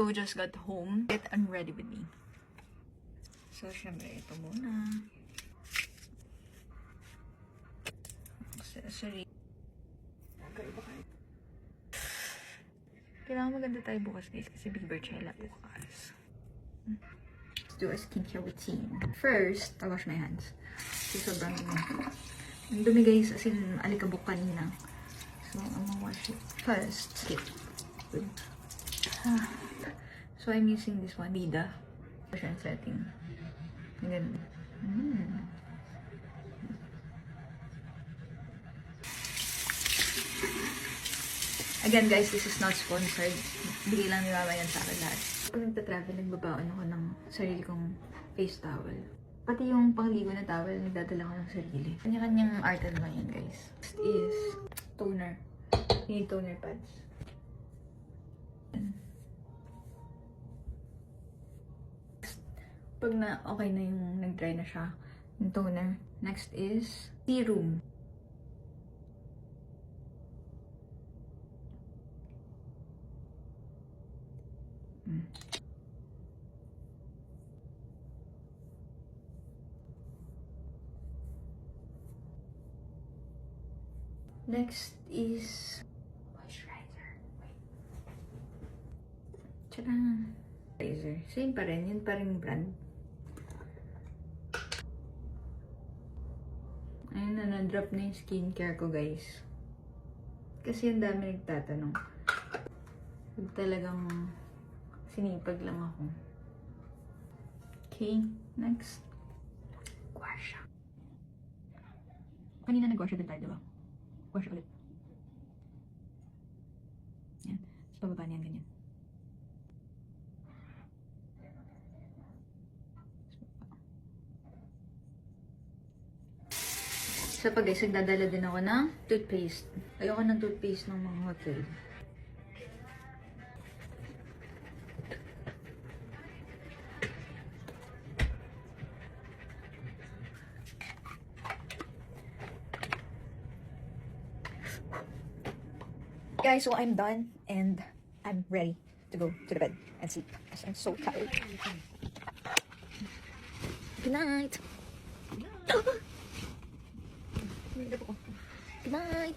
So, just got home. Get unready with me. So, syempre, ito muna. Sorry. Kailangan maganda tayo bukas, guys, kasi Big Berchella bukas. Let's do a skincare routine. First, I wash my hands. So, sobrang dumi, guys, as in alikabok kanina. So, I'm gonna wash it first. Skip. Good. So, I'm using this one, Vida. Motion setting. And then, again, guys, this is not sponsored. Bigay lang ni Mama yan sa akin lahat. Pag nagta-travel, nagbabaon ako ng sarili kong face towel. Pati yung pangligo na towel, nagdadala ko ng sarili. Kanya-kanyang arte naman yan, guys. Next is toner. You need toner pads. Pag na okay na yung nag-dry na siya, yung toner. Next is serum. Next is moisturizer. Wait. Tcharam! Moisturizer. Same pa rin. Yun pa rin brand. Ayun na, na-drop na yung skincare ko, guys. Kasi ang dami nagtatanong. Pag talagang sinipag lang ako. Okay, next. Gua sha. Kanina nag-gua sha din tayo, diba? Gua sha ulit. Yan. Sa bababa niyan, ganyan. Sa pag guys, nagdadala din ako ng toothpaste. Ayoko ng toothpaste ng mga hotel. Guys, so I'm done and I'm ready to go to the bed and sleep because I'm so tired. Good night. Good night.